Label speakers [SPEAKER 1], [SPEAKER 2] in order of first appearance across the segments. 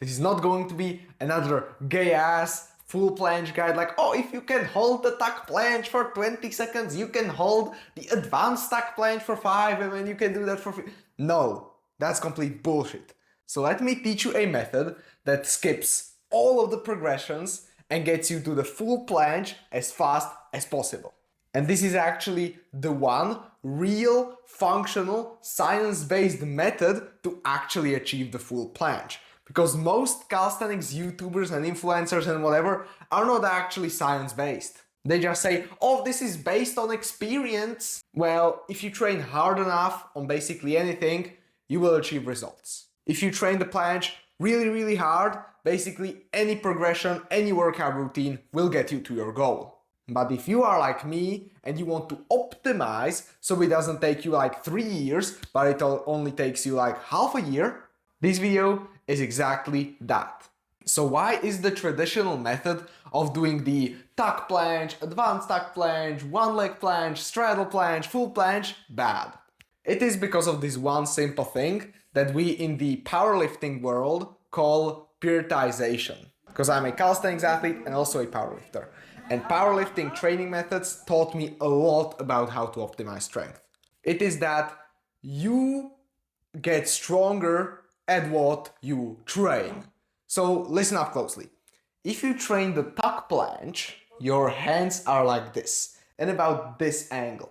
[SPEAKER 1] This is not going to be another gay-ass full planche guide like, oh, if you can hold the tuck planche for 20 seconds, you can hold the advanced tuck planche for 5, and then you can do that for 3. No, that's complete bullshit. So let me teach you a method that skips all of the progressions and gets you to the full planche as fast as possible. And this is actually the one real, functional, science-based method to actually achieve the full planche. Because most calisthenics YouTubers and influencers and whatever are not actually science-based. They just say, oh, this is based on experience. Well, if you train hard enough on basically anything, you will achieve results. If you train the planche really, really hard, basically any progression, any workout routine will get you to your goal. But if you are like me and you want to optimize so it doesn't take you like 3 years, but it only takes you like half a year, this video is exactly that. So why is the traditional method of doing the tuck planche, advanced tuck planche, one leg planche, straddle planche, full planche bad? It is because of this one simple thing that we in the powerlifting world call periodization. Because I'm a calisthenics athlete and also a powerlifter. And powerlifting training methods taught me a lot about how to optimize strength. It is that you get stronger at what you train. So listen up closely. If you train the tuck planche, your hands are like this and about this angle.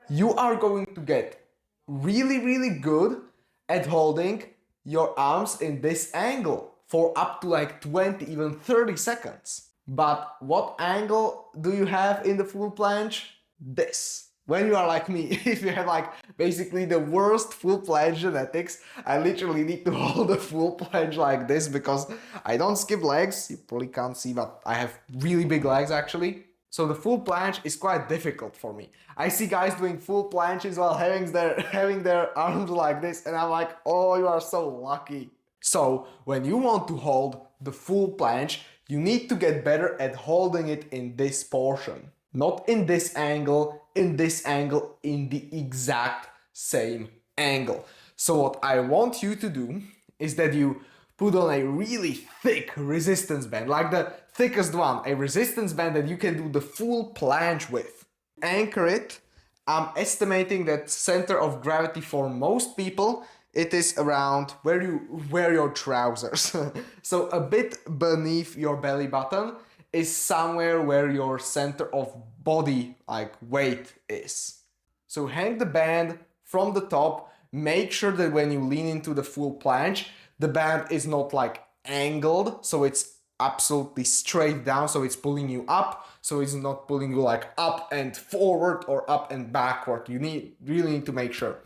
[SPEAKER 1] You are going to get really, really good at holding your arms in this angle for up to like 20, even 30 seconds. But what angle do you have in the full planche? This. When you are like me, if you have like basically the worst full planche genetics, I literally need to hold a full planche like this because I don't skip legs. You probably can't see, but I have really big legs actually. So the full planche is quite difficult for me. I see guys doing full planches while having their arms like this, and I'm like, oh, you are so lucky. So when you want to hold the full planche, you need to get better at holding it in this portion. Not in this angle, in this angle, in the exact same angle. So what I want you to do is that you put on a really thick resistance band, like the thickest one, a resistance band that you can do the full planche with. Anchor it. I'm estimating that center of gravity for most people, it is around where you wear your trousers. So a bit beneath your belly button is somewhere where your center of body, like weight, is. So hang the band from the top. Make sure that when you lean into the full planche, the band is not like angled, so it's absolutely straight down, so it's pulling you up, so it's not pulling you like up and forward or up and backward. You really need to make sure.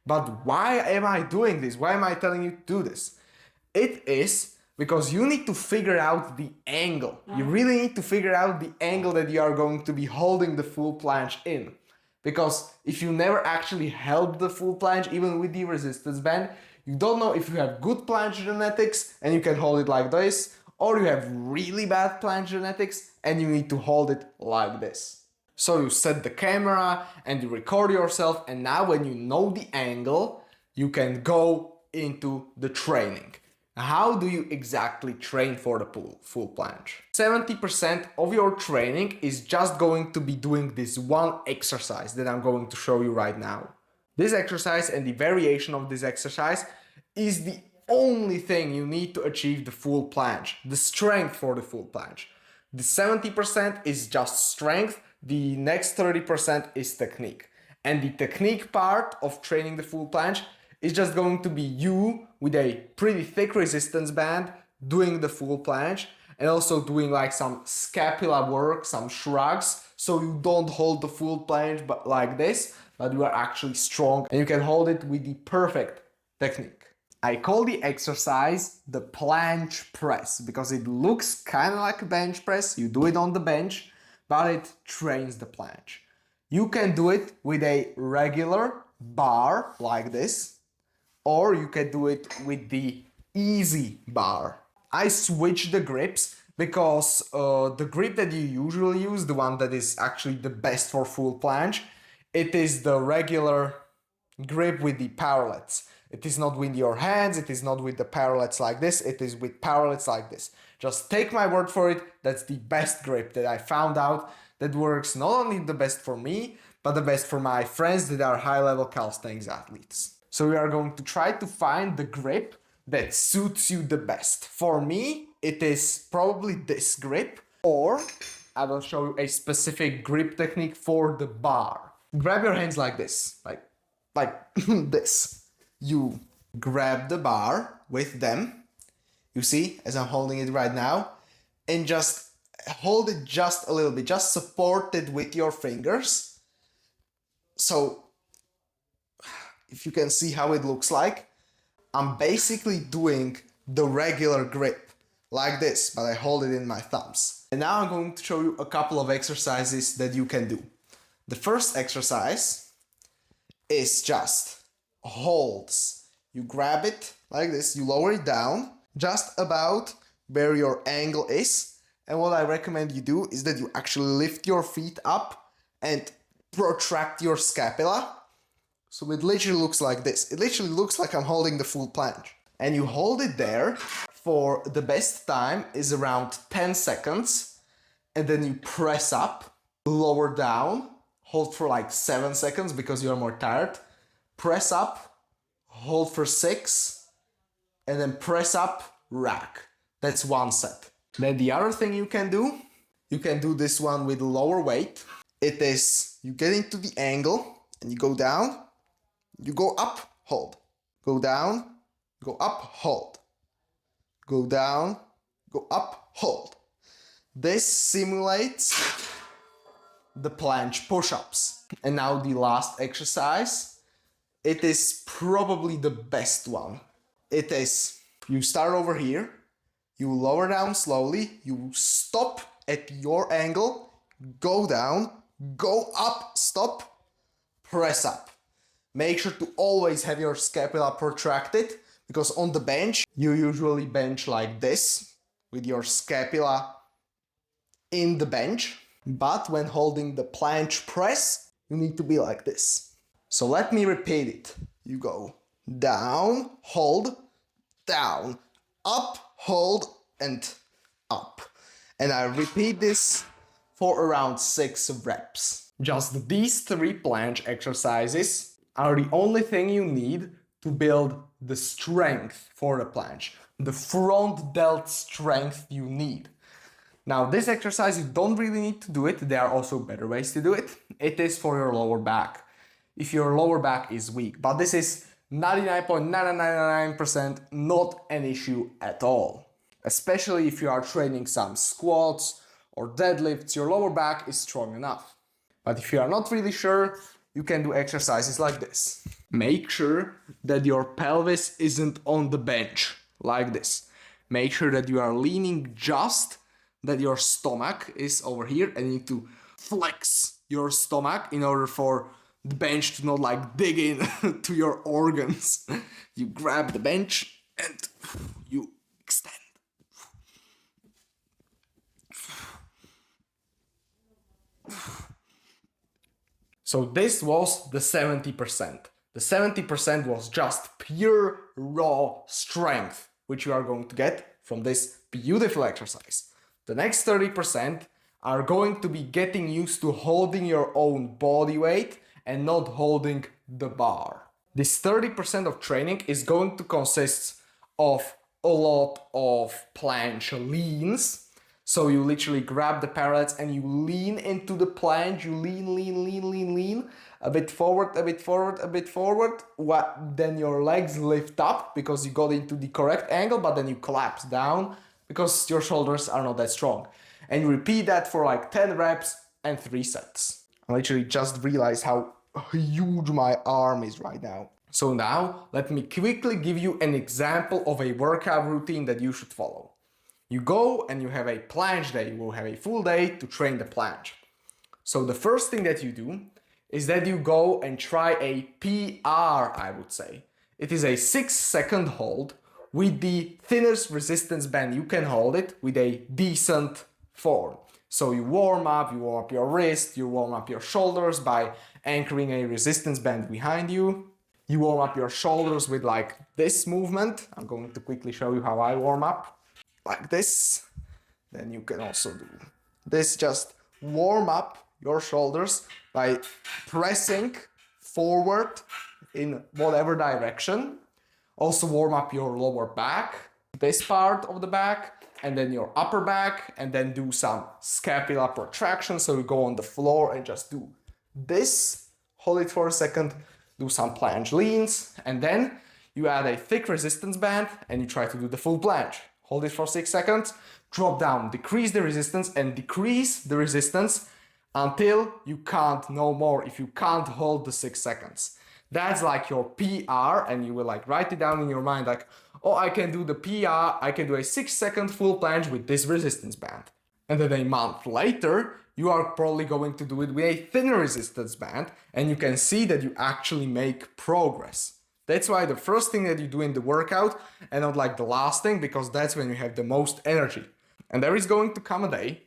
[SPEAKER 1] But why am I doing this? Why am I telling you to do this? It is because you need to figure out the angle. You really need to figure out the angle that you are going to be holding the full planche in. Because if you never actually held the full planche, even with the resistance band, you don't know if you have good planche genetics and you can hold it like this, or you have really bad planche genetics and you need to hold it like this. So you set the camera and you record yourself, and now when you know the angle, you can go into the training. How do you exactly train for the full planche? 70% of your training is just going to be doing this one exercise that I'm going to show you right now. This exercise and the variation of this exercise is the only thing you need to achieve the full planche, the strength for the full planche. The 70% is just strength, the next 30% is technique. And the technique part of training the full planche is just going to be you with a pretty thick resistance band doing the full planche and also doing like some scapula work, some shrugs, so you don't hold the full planche but like this, but you are actually strong and you can hold it with the perfect technique. I call the exercise the planche press because it looks kind of like a bench press. You do it on the bench, but it trains the planche. You can do it with a regular bar like this, or you can do it with the easy bar. I switch the grips because the grip that you usually use, the one that is actually the best for full planche, it is the regular grip with the powerlets. It is not with your hands, it is not with the parallettes like this, it is with parallettes like this. Just take my word for it, that's the best grip that I found out that works not only the best for me, but the best for my friends that are high-level calisthenics athletes. So we are going to try to find the grip that suits you the best. For me, it is probably this grip, or I will show you a specific grip technique for the bar. Grab your hands like this, like this. You grab the bar with them, you see, as I'm holding it right now, and just hold it just a little bit, just support it with your fingers. So, if you can see how it looks like, I'm basically doing the regular grip, like this, but I hold it in my thumbs. And now I'm going to show you a couple of exercises that you can do. The first exercise is just holds. You grab it like this, you lower it down, just about where your angle is. And what I recommend you do is that you actually lift your feet up and protract your scapula. So it literally looks like this. It literally looks like I'm holding the full planche. And you hold it there for the best time is around 10 seconds. And then you press up, lower down, hold for like 7 seconds because you're more tired. Press up, hold for 6, and then press up, rack. That's one set. Then the other thing you can do this one with lower weight. It is, you get into the angle and you go down, you go up, hold. Go down, go up, hold. Go down, go up, hold. This simulates the planche push-ups. And now the last exercise. It is probably the best one. It is, you start over here, you lower down slowly, you stop at your angle, go down, go up, stop, press up. Make sure to always have your scapula protracted, because on the bench, you usually bench like this, with your scapula in the bench. But when holding the planche press, you need to be like this. So let me repeat it. You go down, hold, down, up, hold, and up. And I repeat this for around 6 reps. Just these 3 planche exercises are the only thing you need to build the strength for the planche. The front delt strength you need. Now this exercise, you don't really need to do it. There are also better ways to do it. It is for your lower back. If your lower back is weak, but this is 99.999% not an issue at all. Especially if you are training some squats or deadlifts, your lower back is strong enough. But if you are not really sure, you can do exercises like this. Make sure that your pelvis isn't on the bench, like this. Make sure that you are leaning just, that your stomach is over here, and you need to flex your stomach in order for the bench to not like dig in to your organs. You grab the bench and you extend. So this was the 70%. The 70% was just pure raw strength, which you are going to get from this beautiful exercise. The next 30% are going to be getting used to holding your own body weight and not holding the bar. This 30% of training is going to consist of a lot of planche leans. So you literally grab the parallettes and you lean into the planche, you lean, a bit forward, a bit forward, a bit forward. Then your legs lift up because you got into the correct angle, but then you collapse down because your shoulders are not that strong. And you repeat that for like 10 reps and 3 sets. I literally just realized how huge my arm is right now. So now let me quickly give you an example of a workout routine that you should follow. You go and you have a planche day. You will have a full day to train the planche. So the first thing that you do is that you go and try a PR, I would say. It is a 6-second hold with the thinnest resistance band you can hold it with a decent form. So you warm up your wrist, you warm up your shoulders by anchoring a resistance band behind you. You warm up your shoulders with like this movement. I'm going to quickly show you how I warm up. Like this. Then you can also do this. Just warm up your shoulders by pressing forward in whatever direction. Also warm up your lower back, this part of the back, and then your upper back, and then do some scapula protraction. So you go on the floor and just do this, hold it for a second, do some planche leans, and then you add a thick resistance band and you try to do the full planche. Hold it for 6 seconds, drop down, decrease the resistance and decrease the resistance until you can't no more, if you can't hold the 6 seconds. That's like your PR, and you will like write it down in your mind like, oh, I can do the PR, I can do a 6-second full planche with this resistance band. And then a month later, you are probably going to do it with a thinner resistance band, and you can see that you actually make progress. That's why the first thing that you do in the workout, and not like the last thing, because that's when you have the most energy. And there is going to come a day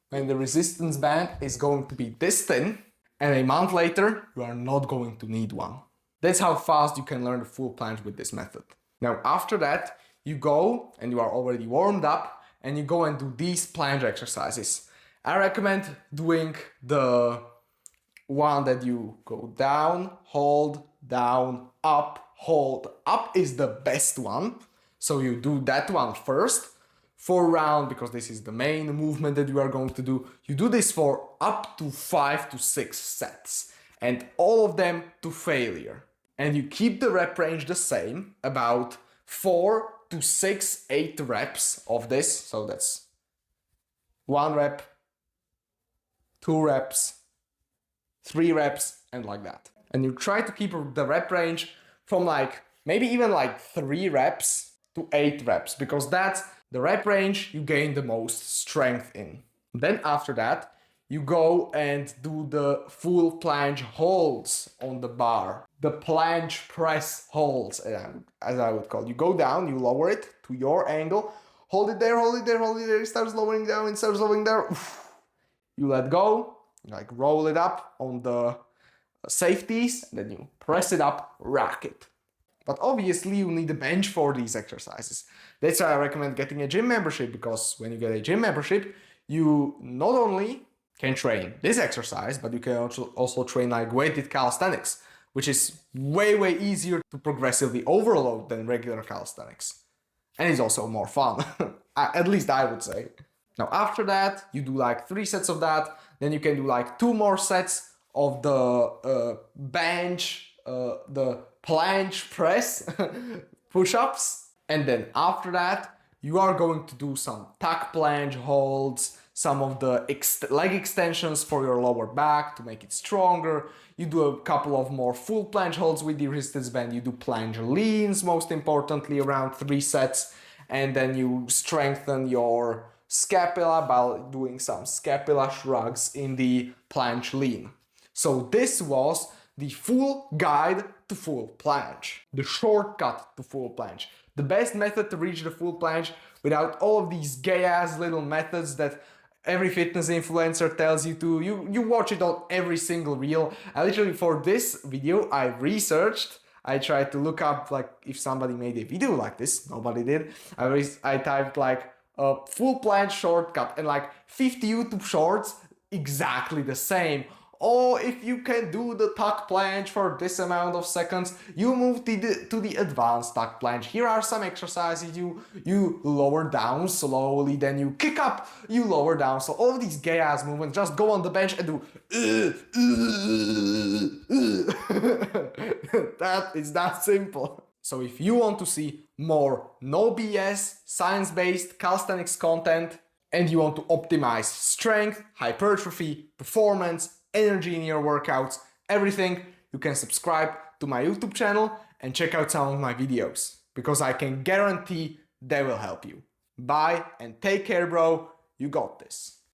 [SPEAKER 1] when the resistance band is going to be this thin, and a month later, you are not going to need one. That's how fast you can learn the full planche with this method. Now, after that, you go, and you are already warmed up, and you go and do these planche exercises. I recommend doing the one that you go down, hold, down, up, hold. Up is the best one. So you do that one first for a round, because this is the main movement that you are going to do. You do this for up to 5 to 6 sets, and all of them to failure. And you keep the rep range the same, about 4 to 6, 8 reps of this. So that's 1 rep, 2 reps, 3 reps, and like that. And you try to keep the rep range from like, maybe even like 3 reps to 8 reps, because that's the rep range you gain the most strength in. Then after that, you go and do the full planche holds on the bar. The planche press holds, as I would call it. You go down, you lower it to your angle, hold it there, hold it there, hold it there, it starts lowering down, it starts lowering down. You let go, like roll it up on the safeties, and then you press it up, rack it. But obviously you need a bench for these exercises. That's why I recommend getting a gym membership, because when you get a gym membership, you not only can train this exercise, but you can also train like weighted calisthenics, which is way easier to progressively overload than regular calisthenics. And it's also more fun, at least I would say. Now after that, you do like 3 sets of that, then you can do like 2 more sets of the bench, the planche press, push-ups, and then after that, you are going to do some tuck planche holds, some of the leg extensions for your lower back to make it stronger. You do a couple of more full planche holds with the resistance band. You do planche leans, most importantly, around 3 sets. And then you strengthen your scapula by doing some scapula shrugs in the planche lean. So this was the full guide to full planche, the shortcut to full planche, the best method to reach the full planche without all of these gay-ass little methods that every fitness influencer tells you to. You watch it on every single reel. I literally, for this video, I researched. I tried to look up like if somebody made a video like this. Nobody did. I typed like a full planche shortcut, and like 50 YouTube shorts exactly the same. Oh, if you can do the tuck planche for this amount of seconds, you move to the advanced tuck planche. Here are some exercises. You lower down slowly, then you kick up, you lower down. So all of these gay ass movements, just go on the bench and do that is that simple. So if you want to see more no BS, science-based calisthenics content, and you want to optimize strength, hypertrophy, performance, energy in your workouts, everything, you can subscribe to my YouTube channel and check out some of my videos, because I can guarantee they will help you. Bye and take care, bro. You got this.